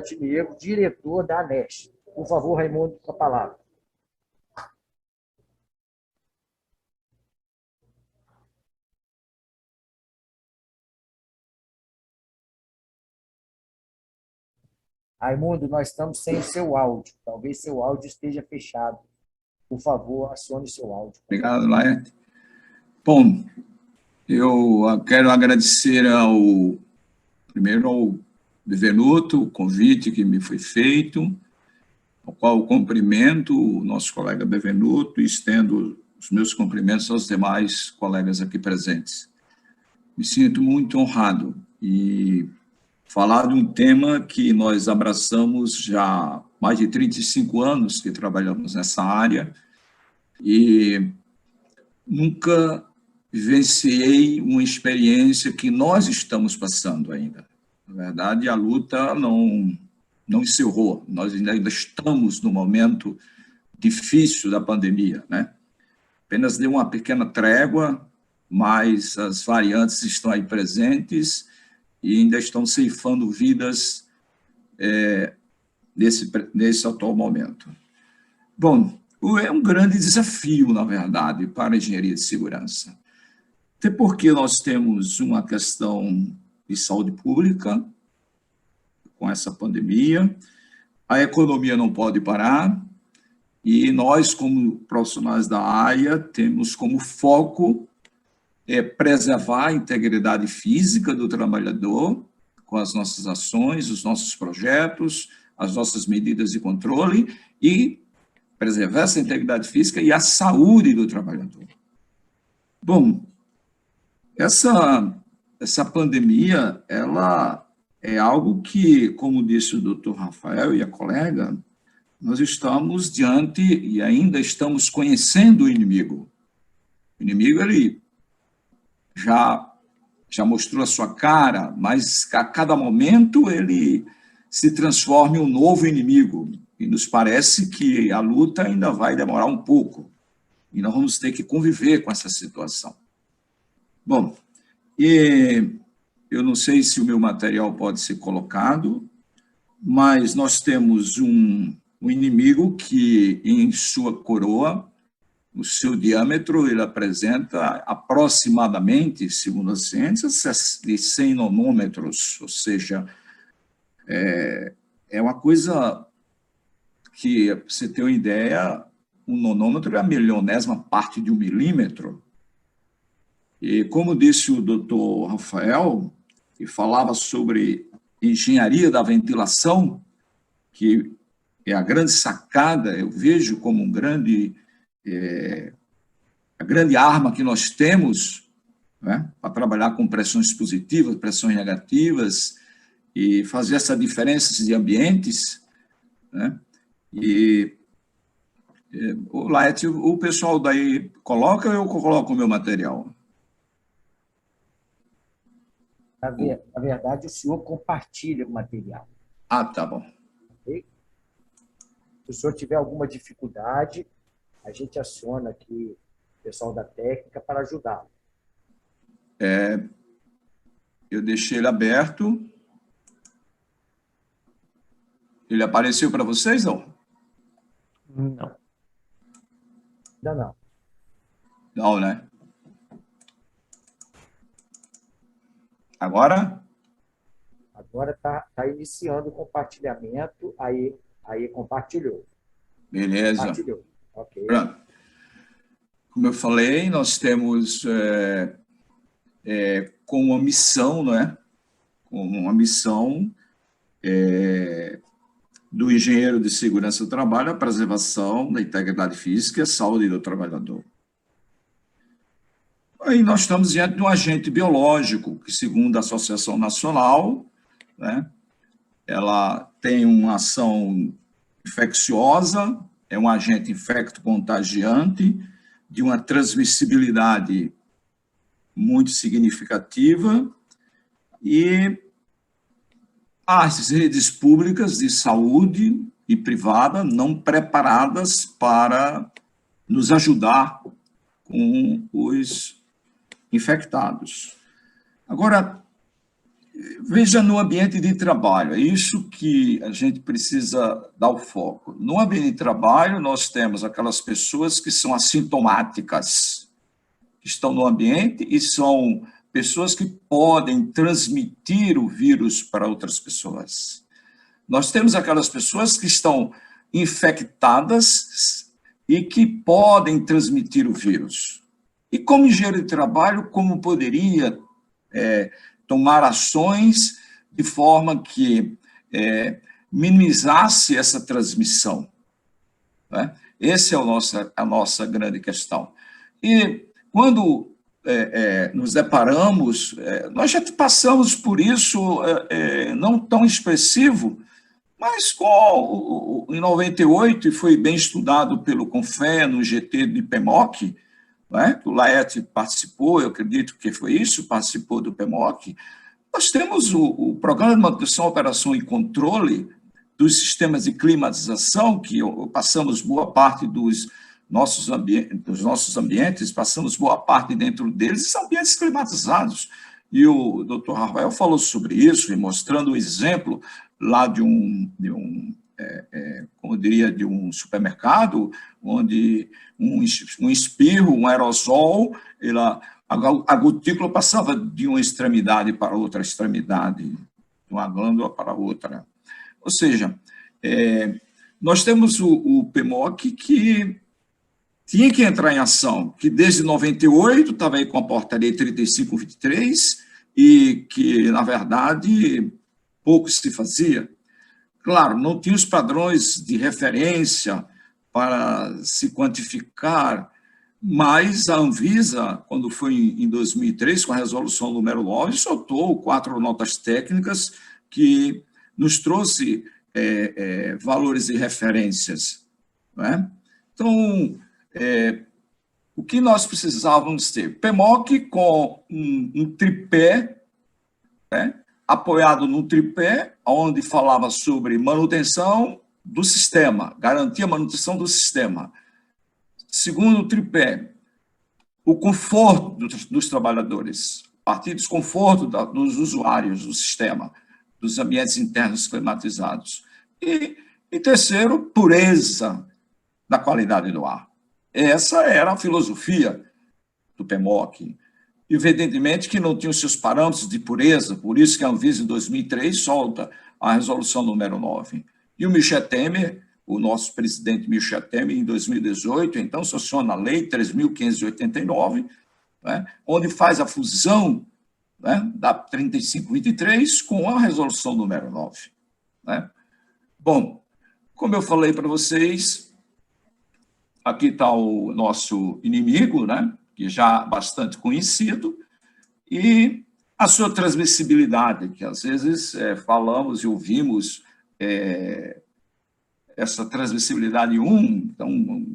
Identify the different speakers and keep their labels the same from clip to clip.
Speaker 1: Montenegro, diretor da ANEST. Por favor, Raimundo, com a palavra. Raimundo, nós estamos sem o seu áudio. Talvez seu áudio esteja fechado. Por favor, acione seu áudio.
Speaker 2: Obrigado, Laerte. Bom, eu quero agradecer primeiro ao Bevenuto, o convite que me foi feito, ao qual cumprimento o nosso colega Bevenuto e estendo os meus cumprimentos aos demais colegas aqui presentes. Me sinto muito honrado e falar de um tema que nós abraçamos já há mais de 35 anos que trabalhamos nessa área e nunca vivenciei uma experiência que nós estamos passando ainda. Na verdade, a luta não encerrou, nós ainda estamos no momento difícil da pandemia, né? Apenas deu uma pequena trégua, mas as variantes estão aí presentes e ainda estão ceifando vidas nesse atual momento. Bom, é um grande desafio, na verdade, para a engenharia de segurança. Até porque nós temos uma questão de saúde pública com essa pandemia, a economia não pode parar e nós, como profissionais da área, temos como foco preservar a integridade física do trabalhador com as nossas ações, os nossos projetos, as nossas medidas de controle e preservar essa integridade física e a saúde do trabalhador. Bom, essa pandemia, ela é algo que, como disse o doutor Rafael e a colega, nós estamos diante e ainda estamos conhecendo o inimigo. O inimigo, ele já mostrou a sua cara, mas a cada momento ele se transforma em um novo inimigo. E nos parece que a luta ainda vai demorar um pouco. E nós vamos ter que conviver com essa situação. Bom, e eu não sei se o meu material pode ser colocado, mas nós temos um inimigo que, em sua coroa, o seu diâmetro, ele apresenta aproximadamente, segundo a ciência, de 100 nanômetros, ou seja, é uma coisa que, para você ter uma ideia, um nanômetro é a milionésima parte de 1 milímetro. E como disse o doutor Rafael, que falava sobre engenharia da ventilação, que é a grande sacada, eu vejo como a grande arma que nós temos, né, para trabalhar com pressões positivas, pressões negativas, e fazer essa diferença de ambientes, né? E o Laerte, o pessoal daí coloca ou eu coloco o meu material?
Speaker 1: Na verdade, o senhor compartilha o material.
Speaker 2: Ah, tá bom.
Speaker 1: Okay? Se o senhor tiver alguma dificuldade, a gente aciona aqui o pessoal da técnica para ajudá-lo.
Speaker 2: Eu deixei ele aberto. Ele apareceu para vocês, não?
Speaker 3: Não.
Speaker 1: Ainda não.
Speaker 2: Não, né? Agora?
Speaker 1: Agora está iniciando o compartilhamento, aí compartilhou.
Speaker 2: Beleza.
Speaker 1: Compartilhou. Ok.
Speaker 2: Pronto. Como eu falei, nós temos com uma missão, não é? Com uma missão do engenheiro de segurança do trabalho, a preservação da integridade física e a saúde do trabalhador. Aí nós estamos diante de um agente biológico, que, segundo a Associação Nacional, né, ela tem uma ação infecciosa, é um agente infecto-contagiante, de uma transmissibilidade muito significativa, e as redes públicas de saúde e privada não preparadas para nos ajudar com os infectados. Agora, veja, no ambiente de trabalho, é isso que a gente precisa dar o foco. No ambiente de trabalho, nós temos aquelas pessoas que são assintomáticas, que estão no ambiente e são pessoas que podem transmitir o vírus para outras pessoas. Nós temos aquelas pessoas que estão infectadas e que podem transmitir o vírus. E como engenheiro de trabalho, como poderia tomar ações de forma que minimizasse essa transmissão? Né? Essa é a nossa grande questão. E quando nos deparamos, nós já passamos por isso, não tão expressivo, mas em 98, e foi bem estudado pelo CONFEA, no GT de PMOC, né? O Laerte participou, eu acredito que foi isso, participou do PMOC. Nós temos o Programa de Manutenção, Operação e Controle dos Sistemas de Climatização, que passamos boa parte dos nossos ambientes, passamos boa parte dentro deles, são ambientes climatizados. E o Dr. Rafael falou sobre isso, e mostrando o exemplo lá de como eu diria, de um supermercado, onde um espirro, um aerosol, a gotícula passava de uma extremidade para outra extremidade, de uma glândula para outra. Ou seja, nós temos o PMOC que tinha que entrar em ação, que desde 98 estava aí com a portaria 3523 e que, na verdade, pouco se fazia. Claro, não tinha os padrões de referência para se quantificar, mas a Anvisa, quando foi em 2003, com a resolução número 9, soltou 4 notas técnicas que nos trouxe valores e referências. Não é? Então, o que nós precisávamos ter? PMOC com um tripé, né? Apoiado num tripé, onde falava sobre manutenção do sistema, garantia a manutenção do sistema. Segundo tripé, o conforto dos trabalhadores, a partir do desconforto dos usuários do sistema, dos ambientes internos climatizados. E terceiro, pureza da qualidade do ar. Essa era a filosofia do PMOC. Evidentemente que não tinha os seus parâmetros de pureza, por isso que a Anvisa, em 2003, solta a resolução número 9. E o Michel Temer, o nosso presidente Michel Temer, em 2018, então, sanciona a Lei 3.589, né, onde faz a fusão, né, da 3523 com a resolução número 9. Né? Bom, como eu falei para vocês, aqui está o nosso inimigo, né? Que já bastante conhecido, e a sua transmissibilidade, que às vezes falamos e ouvimos essa transmissibilidade então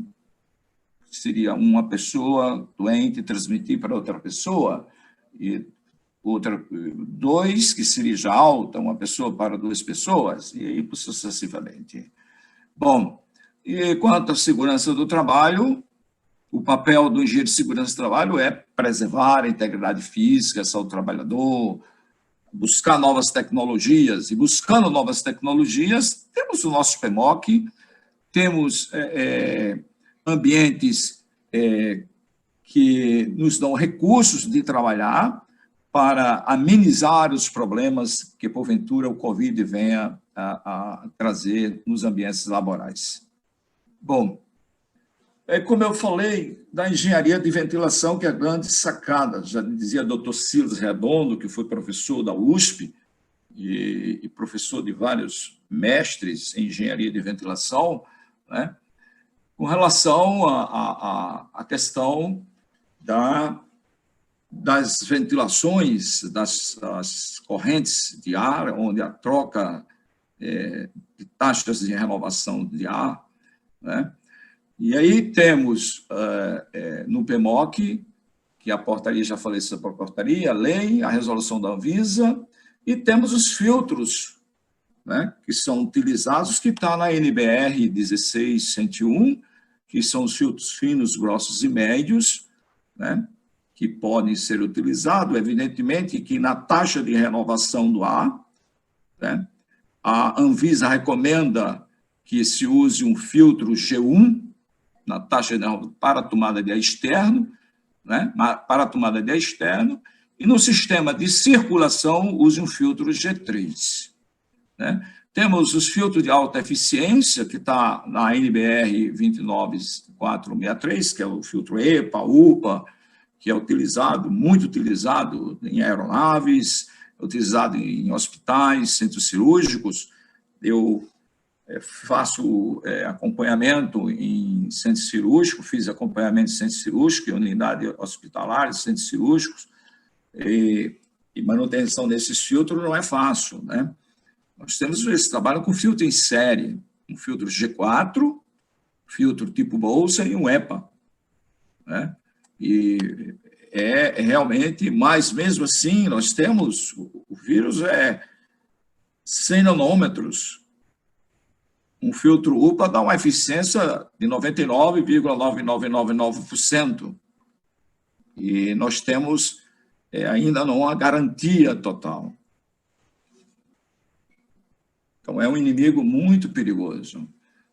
Speaker 2: seria uma pessoa doente transmitir para outra pessoa, e outra 2, que seria já alta, uma pessoa para 2 pessoas, e aí sucessivamente. Bom, e quanto à segurança do trabalho, o papel do engenheiro de segurança do trabalho é preservar a integridade física, a saúde do trabalhador, buscar novas tecnologias. E buscando novas tecnologias, temos o nosso PMOC, temos ambientes que nos dão recursos de trabalhar para amenizar os problemas que, porventura, o Covid venha a trazer nos ambientes laborais. Bom, como eu falei, da engenharia de ventilação, que é a grande sacada, já dizia Dr. Silas Redondo, que foi professor da USP e professor de vários mestres em engenharia de ventilação, né, com relação à questão das ventilações, das correntes de ar, onde a troca de taxas de renovação de ar, né? E aí temos no PMOC, que a portaria, já falei sobre a portaria, a lei, a resolução da Anvisa, e temos os filtros, né, que são utilizados, que está na NBR 16101, que são os filtros finos, grossos e médios, né, que podem ser utilizados, evidentemente que na taxa de renovação do ar, né, a Anvisa recomenda que se use um filtro G1 na taxa para a tomada de ar externo, né, para a tomada de ar externo, e no sistema de circulação use um filtro G3. Né? Temos os filtros de alta eficiência, que está na NBR 29463, que é o filtro EPA, UPA, que é utilizado, muito utilizado em aeronaves, utilizado em hospitais, centros cirúrgicos. Eu faço acompanhamento em centros cirúrgicos, fiz acompanhamento em centros cirúrgicos, em unidade hospitalar, centros cirúrgicos, e manutenção desses filtros não é fácil, né? Nós temos esse trabalho com filtro em série, um filtro G4, filtro tipo bolsa e um EPA, né? E é realmente, mas mesmo assim, nós temos, o vírus é 100 nanômetros. Um filtro UPA dá uma eficiência de 99,9999%. E nós temos ainda não a garantia total. Então, é um inimigo muito perigoso.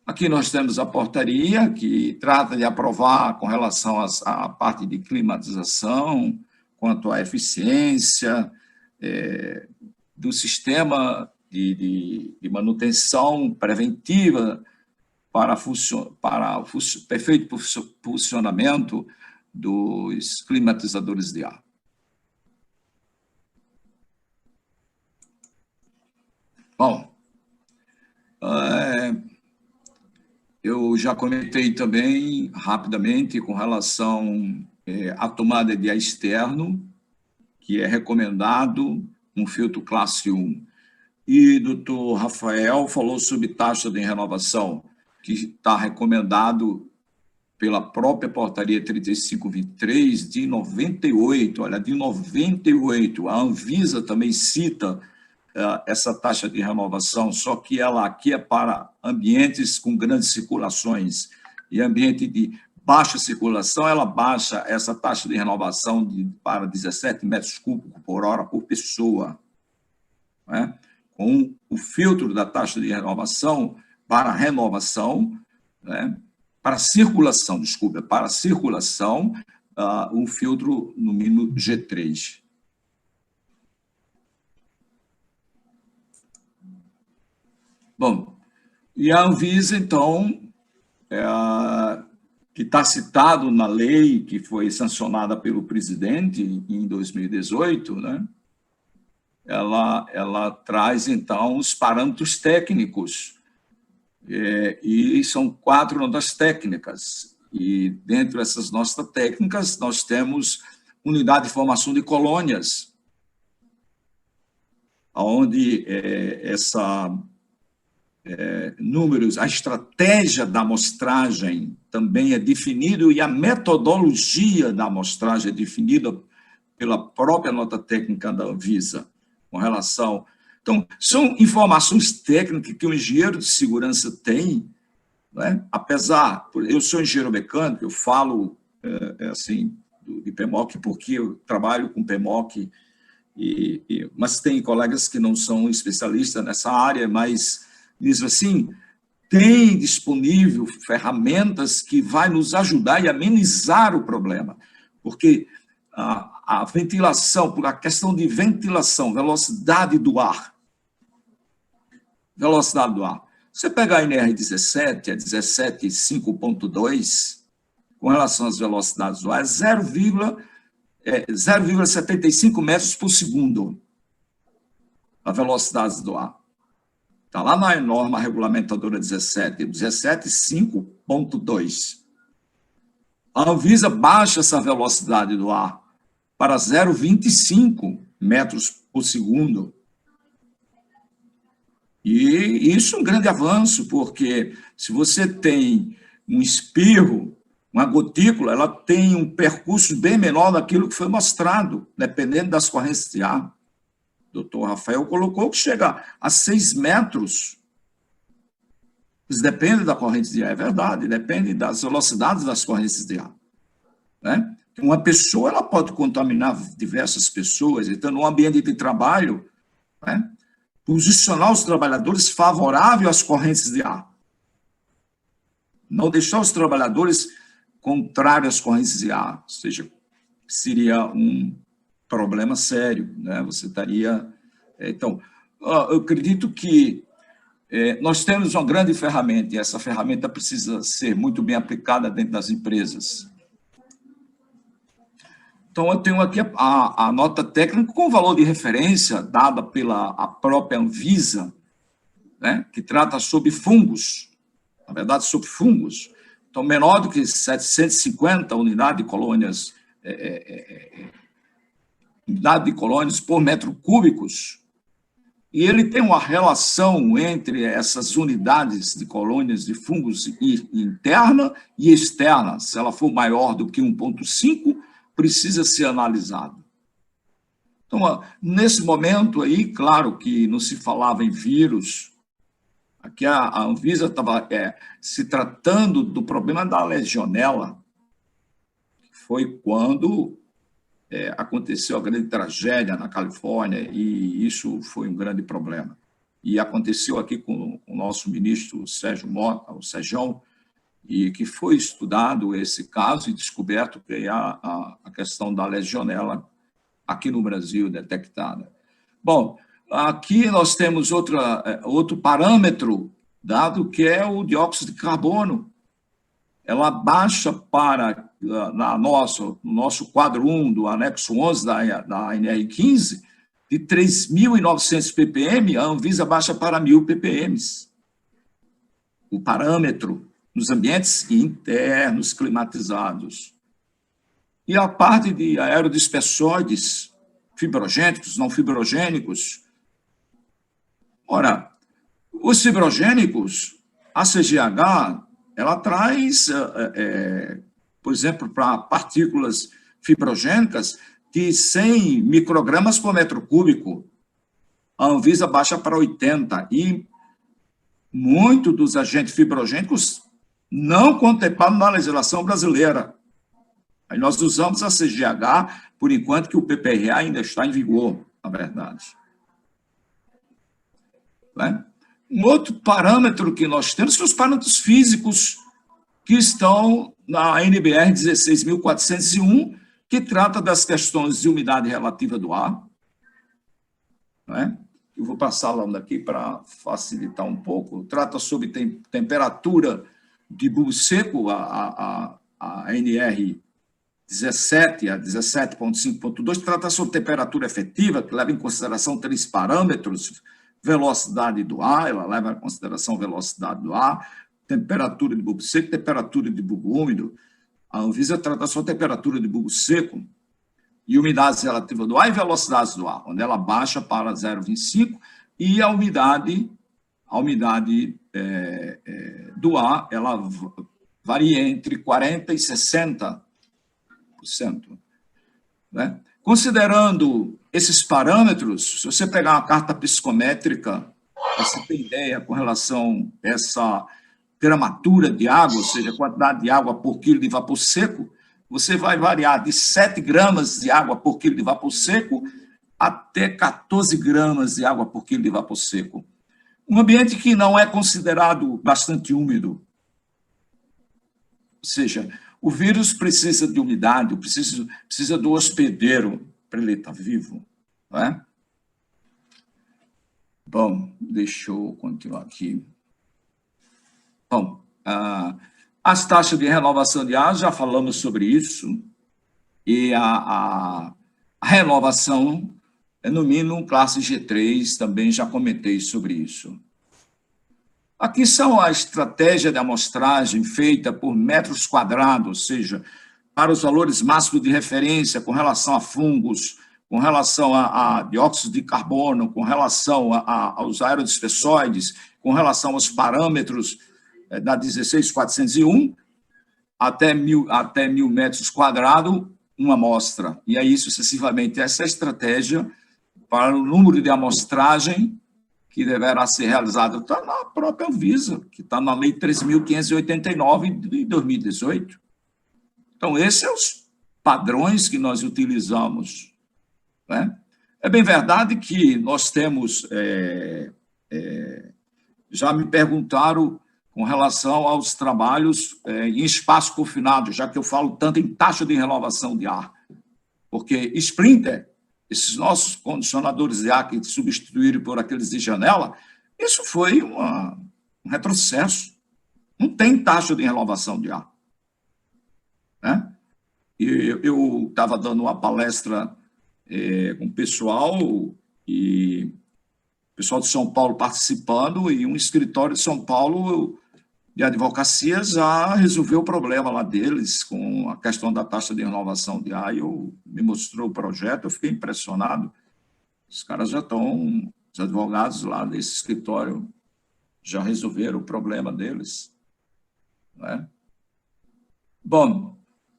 Speaker 2: Aqui nós temos a portaria, que trata de aprovar com relação à parte de climatização, quanto à eficiência do sistema de manutenção preventiva para o perfeito funcionamento dos climatizadores de ar. Bom, eu já comentei também rapidamente com relação à tomada de ar externo, que é recomendado um filtro classe 1. E o doutor Rafael falou sobre taxa de renovação, que está recomendado pela própria portaria 3523 de 98. Olha, de 98. A Anvisa também cita essa taxa de renovação, só que ela aqui é para ambientes com grandes circulações. E ambiente de baixa circulação, ela baixa essa taxa de renovação para 17 metros cúbicos por hora por pessoa, né? Com o filtro da taxa de renovação para renovação, né? Para circulação, desculpa, para circulação, um filtro no mínimo G3. Bom, e a Anvisa, então, que está citado na lei que foi sancionada pelo presidente em 2018, né? Ela traz, então, os parâmetros técnicos, e são 4 notas técnicas, e dentro dessas notas técnicas nós temos unidade de formação de colônias, onde números, a estratégia da amostragem também é definido e a metodologia da amostragem é definida pela própria nota técnica da Anvisa, com relação... Então, são informações técnicas que o engenheiro de segurança tem, né? Apesar, eu sou engenheiro mecânico, eu falo assim, de PMOC, porque eu trabalho com PMOC, mas tem colegas que não são especialistas nessa área, mas, mesmo assim, tem disponível ferramentas que vai nos ajudar e amenizar o problema, porque a ventilação, por a questão de ventilação, velocidade do ar. Você pega a NR17, a 17.5.2, com relação às velocidades do ar, é 0,75 metros por segundo, a velocidade do ar. Está lá na norma regulamentadora 17.5.2. A Anvisa baixa essa velocidade do ar para 0,25 metros por segundo. E isso é um grande avanço, porque se você tem um espirro, uma gotícula, ela tem um percurso bem menor daquilo que foi mostrado, dependendo das correntes de ar. O doutor Rafael colocou que chega a 6 metros. Isso depende da corrente de ar, é verdade, depende das velocidades das correntes de ar, né? Uma pessoa ela pode contaminar diversas pessoas, então, no ambiente de trabalho, né, posicionar os trabalhadores favorável às correntes de ar. Não deixar os trabalhadores contrários às correntes de ar, ou seja, seria um problema sério, né? Você estaria... Então, eu acredito que nós temos uma grande ferramenta, e essa ferramenta precisa ser muito bem aplicada dentro das empresas. Então, eu tenho aqui a nota técnica com valor de referência dada pela a própria Anvisa, né, que trata sobre fungos, na verdade, sobre fungos. Então, menor do que 750 unidades de colônias, por metro cúbicos, e ele tem uma relação entre essas unidades de colônias de fungos interna e externa. Se ela for maior do que 1,5, precisa ser analisado. Então, nesse momento aí, claro que não se falava em vírus. Aqui a Anvisa estava se tratando do problema da legionela. Foi quando aconteceu a grande tragédia na Califórnia, e isso foi um grande problema. E aconteceu aqui com o nosso ministro Sérgio Mota, o Sérgio, e que foi estudado esse caso e descoberto que a questão da legionela aqui no Brasil detectada. Bom, aqui nós temos outro parâmetro dado, que é o dióxido de carbono. Ela baixa para, no nosso quadro 1 do anexo 11 da NR15, de 3.900 ppm, a Anvisa baixa para 1.000 ppm. O parâmetro nos ambientes internos climatizados. E a parte de aerodispersóides, fibrogênicos, não fibrogênicos. Ora, os fibrogênicos, a CGH, ela traz, por exemplo, para partículas fibrogênicas, de 100 microgramas por metro cúbico. A Anvisa baixa para 80, e muitos dos agentes fibrogênicos não contemplados na legislação brasileira. Aí nós usamos a CGH, por enquanto que o PPRA ainda está em vigor, na verdade. Né? Um outro parâmetro que nós temos são os parâmetros físicos que estão na NBR 16.401, que trata das questões de umidade relativa do ar. Né? Eu vou passar lá daqui para facilitar um pouco. Trata sobre temperatura de bulbo seco, a NR 17, a 17.5.2, trata sobre temperatura efetiva, que leva em consideração 3 parâmetros: velocidade do ar, ela leva em consideração velocidade do ar, temperatura de bulbo seco, temperatura de bulbo úmido. A Anvisa trata só temperatura de bulbo seco e umidade relativa do ar e velocidade do ar, onde ela baixa para 0,25, e a umidade do ar, ela varia entre 40% e 60%. Né? Considerando esses parâmetros, se você pegar uma carta psicométrica, você tem ideia com relação a essa gramatura de água, ou seja, a quantidade de água por quilo de vapor seco, você vai variar de 7 gramas de água por quilo de vapor seco até 14 gramas de água por quilo de vapor seco. Um ambiente que não é considerado bastante úmido. Ou seja, o vírus precisa de umidade, precisa do hospedeiro para ele estar vivo. Não é? Bom, deixa eu continuar aqui. Bom, as taxas de renovação de ar, já falamos sobre isso, e a renovação é, no mínimo, classe G3, também já comentei sobre isso. Aqui são a estratégia de amostragem feita por metros quadrados, ou seja, para os valores máximos de referência com relação a fungos, com relação a dióxido de carbono, com relação aos aerodispersóides, com relação aos parâmetros da 16401, até 1.000 metros quadrados, uma amostra. E aí, sucessivamente, essa estratégia para o número de amostragem que deverá ser realizado está na própria Anvisa, que está na Lei 3.589 de 2018. Então, esses são os padrões que nós utilizamos, né? É bem verdade que nós temos, já me perguntaram com relação aos trabalhos em espaço confinado, já que eu falo tanto em taxa de renovação de ar, porque Sprinter, esses nossos condicionadores de ar que substituíram por aqueles de janela, isso foi um retrocesso. Não tem taxa de renovação de ar, né? E eu estava dando uma palestra com o pessoal, e o pessoal de São Paulo participando, e um escritório de São Paulo de advocacia já resolveu o problema lá deles com a questão da taxa de renovação de ar. Me mostrou o projeto, eu fiquei impressionado. Os caras já estão, os advogados lá desse escritório já resolveram o problema deles, né? Bom,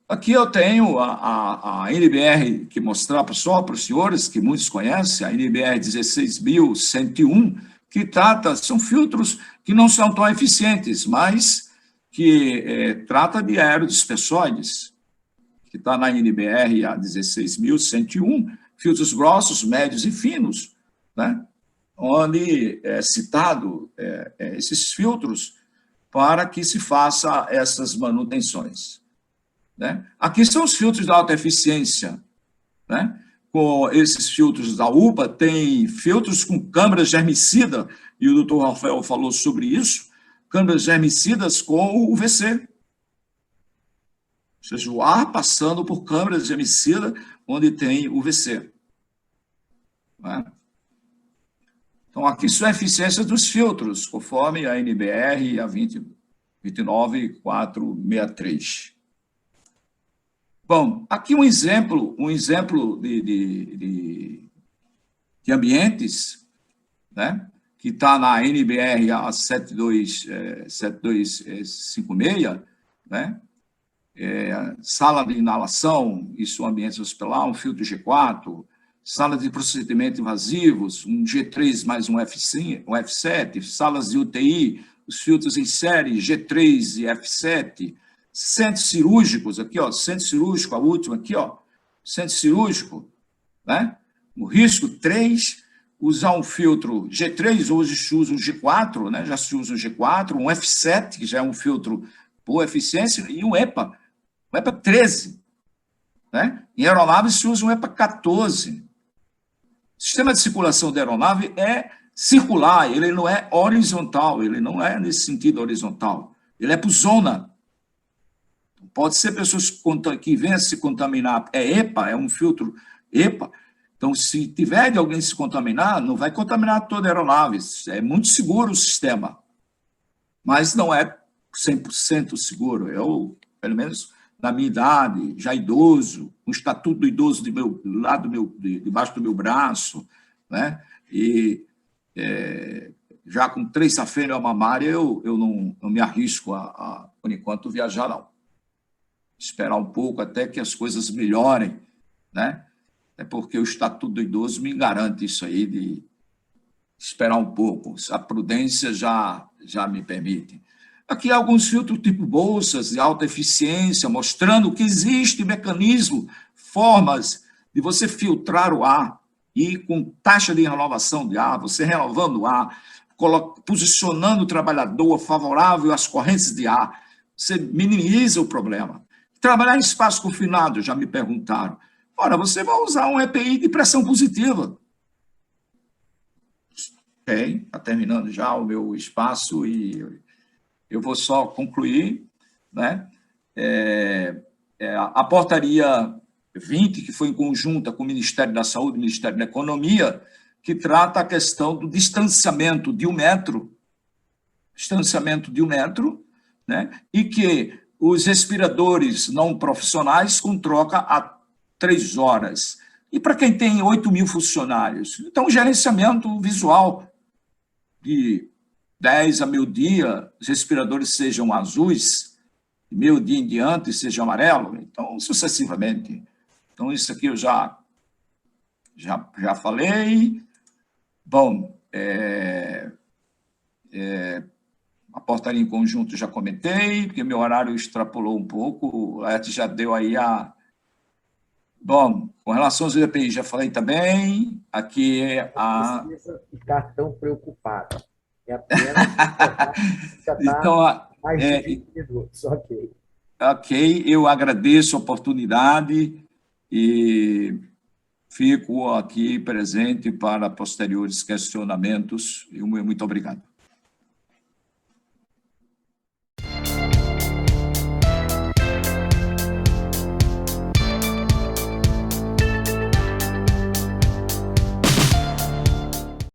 Speaker 2: aqui eu tenho a NBR que mostrar só para os senhores, que muitos conhecem, a NBR 16101, que são filtros que não são tão eficientes, mas que trata de aerodispersóides, que está na NBR a 16101, filtros grossos, médios e finos, né? Onde é citado esses filtros para que se faça essas manutenções, né? Aqui são os filtros de alta eficiência, né? Com esses filtros da UPA, tem filtros com câmaras germicida, e o doutor Rafael falou sobre isso, câmaras germicidas com UVC. Ou seja, o ar passando por câmaras germicida onde tem UVC, né? Então, aqui são a eficiência dos filtros, conforme a NBR, a 29463. Bom, aqui um exemplo de ambientes, né, que está na NBR a 7256, né, sala de inalação, isso ambiente hospitalar, um filtro G4, sala de procedimento invasivos, um G3 mais um F5, um F7, salas de UTI, os filtros em série G3 e F7, centros cirúrgicos, aqui, ó, centro cirúrgico, a última aqui, ó, centro cirúrgico, né? O risco 3, usar um filtro G3, hoje se usa um G4, né? Já se usa um G4, um F7, que já é um filtro boa eficiência, e um EPA 13, né? Em aeronaves se usa um EPA 14. O sistema de circulação da aeronave é circular, ele não é horizontal, ele não é nesse sentido horizontal, ele é por zona. Pode ser pessoas que venham se contaminar, EPA, é um filtro EPA, então se tiver de alguém se contaminar, não vai contaminar toda a aeronave, é muito seguro o sistema, mas não é 100% seguro. Eu, pelo menos na minha idade, já idoso, com o estatuto do idoso debaixo do meu braço, né? E já com 3 safena mamária, eu não me arrisco por enquanto, viajar, não. Esperar um pouco até que as coisas melhorem, né? É porque o estatuto do idoso me garante isso aí, de esperar um pouco. A prudência já me permite. Aqui alguns filtros tipo bolsas de alta eficiência, mostrando que existe mecanismo, formas de você filtrar o ar e com taxa de renovação de ar, você renovando o ar, posicionando o trabalhador favorável às correntes de ar, você minimiza o problema. Trabalhar em espaço confinado, já me perguntaram. Ora, você vai usar um EPI de pressão positiva. Ok, está terminando já o meu espaço e eu vou só concluir, né? A portaria 20, que foi em conjunta com o Ministério da Saúde e o Ministério da Economia, que trata a questão do distanciamento de 1 metro, né? E que os respiradores não profissionais com troca a 3 horas. E para quem tem 8.000 funcionários? Então, gerenciamento visual de 10 a meio-dia, os respiradores sejam azuis, de meio-dia em diante sejam amarelo, então, sucessivamente. Então, isso aqui eu já falei. Bom, a portaria em conjunto já comentei, porque meu horário extrapolou um pouco, a Eti já deu aí Bom, com relação aos EPI, já falei também. Aqui é a...
Speaker 1: Não precisa ficar tão preocupado. É apenas já
Speaker 2: Então,
Speaker 1: está mais de 20 minutos. Ok.
Speaker 2: Ok, eu agradeço a oportunidade e fico aqui presente para posteriores questionamentos. E muito obrigado.